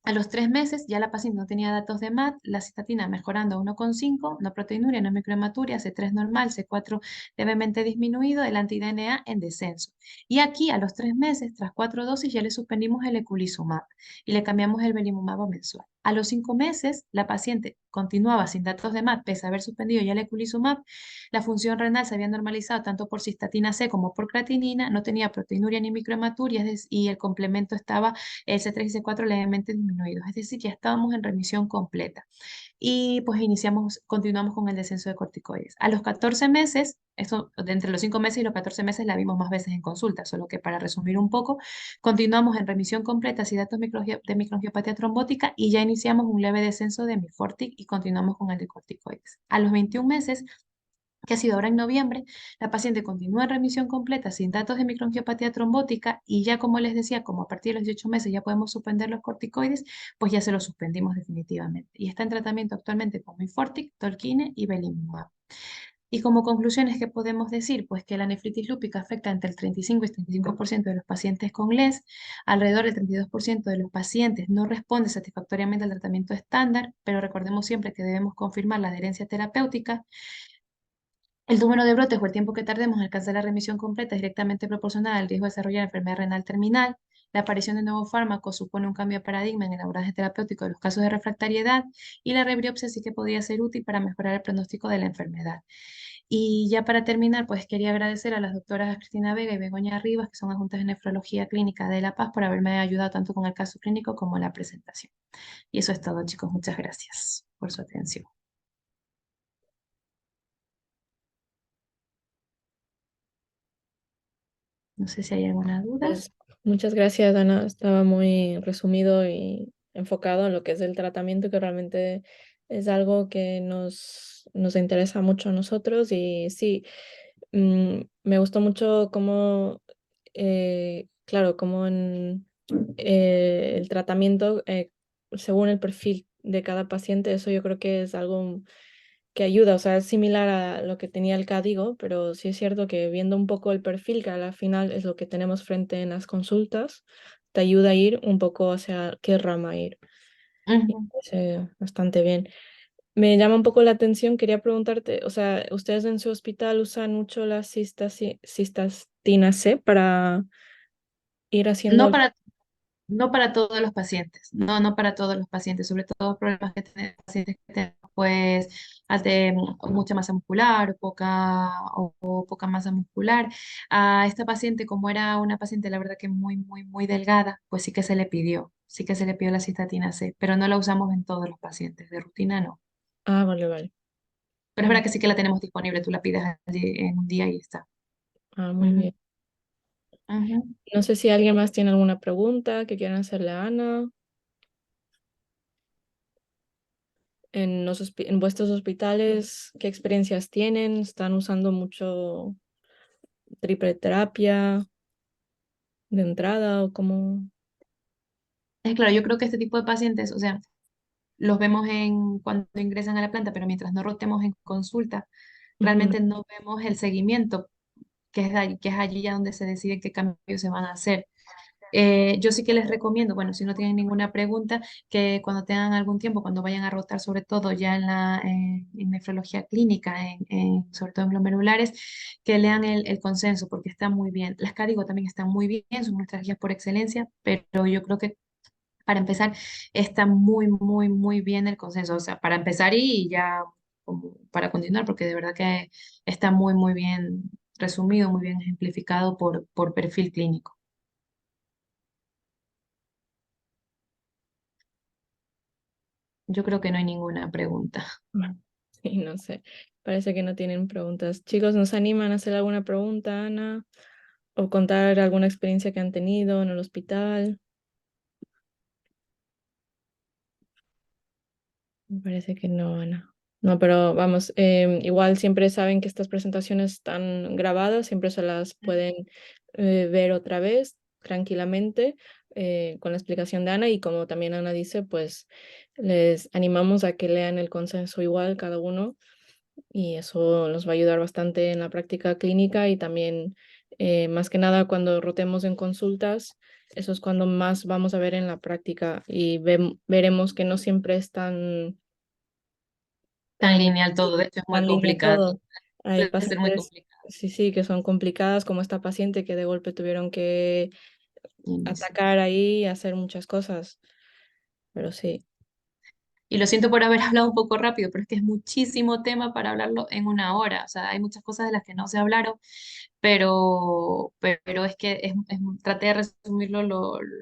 S2: a los 3 meses ya la paciente no tenía datos de MAT, la cistatina mejorando a 1,5, no proteinuria, no microhematuria, C3 normal, C4 levemente disminuido, el anti-DNA en descenso. Y aquí a los 3 meses, tras 4 dosis, ya le suspendimos el eculizumab y le cambiamos el belimumab mensual. A los 5 meses, la paciente continuaba sin datos de MAT, pese a haber suspendido ya el eculizumab, la función renal se había normalizado tanto por cistatina C como por creatinina, no tenía proteinuria ni microhematuria y el complemento estaba el C3 y C4 levemente disminuidos, es decir, ya estábamos en remisión completa. Y pues continuamos con el descenso de corticoides. A los 14 meses, esto de entre los 5 meses y los 14 meses la vimos más veces en consulta, solo que para resumir un poco, continuamos en remisión completa sin datos de microangiopatía trombótica y ya iniciamos un leve descenso de Mifortic y continuamos con el de corticoides. A los 21 meses que ha sido ahora en noviembre, la paciente continúa en remisión completa sin datos de microangiopatía trombótica y ya como les decía, como a partir de los 18 meses ya podemos suspender los corticoides, pues ya se los suspendimos definitivamente. Y está en tratamiento actualmente con Mifortic, Tolkine y Belimumab. Y como conclusiones, ¿qué podemos decir? Pues que la nefritis lúpica afecta entre el 35 y 35% de los pacientes con LES, alrededor del 32% de los pacientes no responde satisfactoriamente al tratamiento estándar, pero recordemos siempre que debemos confirmar la adherencia terapéutica. El número de brotes o el tiempo que tardemos en alcanzar la remisión completa es directamente proporcional al riesgo de desarrollar enfermedad renal terminal. La aparición de nuevos fármacos supone un cambio de paradigma en el abordaje terapéutico de los casos de refractariedad y la rebiopsia sí que podría ser útil para mejorar el pronóstico de la enfermedad. Y ya para terminar, pues quería agradecer a las doctoras Cristina Vega y Begoña Rivas, que son adjuntas de nefrología clínica de La Paz, por haberme ayudado tanto con el caso clínico como en la presentación. Y eso es todo, chicos. Muchas gracias por su atención. No sé si hay alguna duda.
S1: Pues muchas gracias, Ana. Estaba muy resumido y enfocado en lo que es el tratamiento, que realmente es algo que nos interesa mucho a nosotros. Y sí, me gustó mucho cómo, claro, cómo en el tratamiento, según el perfil de cada paciente, eso yo creo que es algo que ayuda, o sea, es similar a lo que tenía el código, pero sí es cierto que viendo un poco el perfil, que al final es lo que tenemos frente en las consultas, te ayuda a ir un poco hacia qué rama ir. Y me
S2: Ujú.
S1: parece bastante bien. Me llama un poco la atención, quería preguntarte, o sea, ¿ustedes en su hospital usan mucho la cistatina C para ir haciendo
S2: No
S1: el...
S2: para No para todos los pacientes, no para todos los pacientes, sobre todo problemas que tienen pacientes que tienen pues mucha masa muscular o poca masa muscular. A esta paciente, como era una paciente, la verdad que muy delgada, pues sí que se le pidió la cistatina C, pero no la usamos en todos los pacientes, de rutina no.
S1: Ah, vale, vale.
S2: Pero es
S1: Mm.
S2: verdad que sí que la tenemos disponible, tú la pides en un día y está.
S1: Ah, muy
S2: Ujú,
S1: bien.
S2: ujú.
S1: No sé si alguien más tiene alguna pregunta que quieran hacerle a Ana. En vuestros hospitales, ¿qué experiencias tienen? ¿Están usando mucho triple terapia de entrada o cómo?
S2: Es claro, yo creo que este tipo de pacientes, o sea, los vemos cuando ingresan a la planta, pero mientras no rotemos en consulta,
S1: Ujú.
S2: realmente no vemos el seguimiento, que es allí ya donde se decide qué cambios se van a hacer. Yo sí que les recomiendo, bueno, si no tienen ninguna pregunta, que cuando tengan algún tiempo, cuando vayan a rotar, sobre todo ya en nefrología clínica, sobre todo en glomerulares, que lean el consenso, porque está muy bien. Las CADIGO también están muy bien, son nuestras guías por excelencia, pero yo creo que para empezar, está muy bien el consenso. O sea, para empezar y ya como para continuar, porque de verdad que está muy bien resumido, muy bien ejemplificado por perfil clínico. Yo creo que no hay ninguna pregunta.
S1: Sí, no sé. Parece que no tienen preguntas. Chicos, ¿nos animan a hacer alguna pregunta, Ana? ¿O contar alguna experiencia que han tenido en el hospital? Me parece que no, Ana. No, pero vamos, igual siempre saben que estas presentaciones están grabadas, siempre se las pueden ver otra vez tranquilamente con la explicación de Ana y como también Ana dice, pues les animamos a que lean el consenso igual cada uno y eso nos va a ayudar bastante en la práctica clínica y también más que nada cuando rotemos en consultas, eso es cuando más vamos a ver en la práctica y veremos que no siempre es
S2: Tan
S1: tan,
S2: lineal todo, de hecho es muy
S1: tan lineal
S2: complicado.
S1: todo. Hay
S2: Puede ser muy
S1: pacientes,
S2: complicado.
S1: sí, sí, que son complicadas, como esta paciente que de golpe tuvieron que
S2: Y, sí.
S1: atacar ahí y hacer muchas cosas, pero sí.
S2: Y lo siento por haber hablado un poco rápido, pero es que es muchísimo tema para hablarlo en una hora. O sea, hay muchas cosas de las que no se hablaron, pero es que traté de resumirlo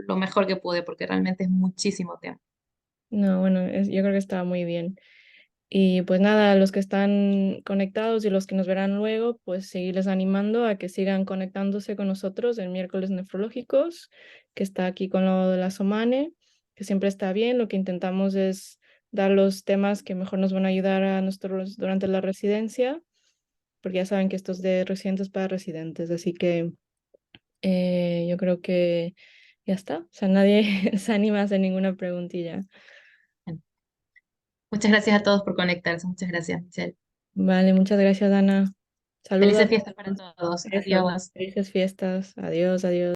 S2: lo mejor que pude, porque realmente es muchísimo tema.
S1: No, bueno, yo creo que está muy bien. Y pues nada, los que están conectados y los que nos verán luego, pues seguirles animando a que sigan conectándose con nosotros en miércoles nefrológicos, que está aquí con lo de la Somane, que siempre está bien. Lo que intentamos es dar los temas que mejor nos van a ayudar a nosotros durante la residencia, porque ya saben que esto es de residentes para residentes, así que yo creo que ya está. O sea, nadie se anima a hacer ninguna preguntilla.
S2: Bueno, muchas gracias a todos por conectarse. Muchas gracias, Michelle.
S1: Vale, muchas gracias, Ana. Saludos.
S2: Felices fiestas para todos.
S1: Eso,
S2: Adiós.
S1: felices fiestas. Adiós, adiós.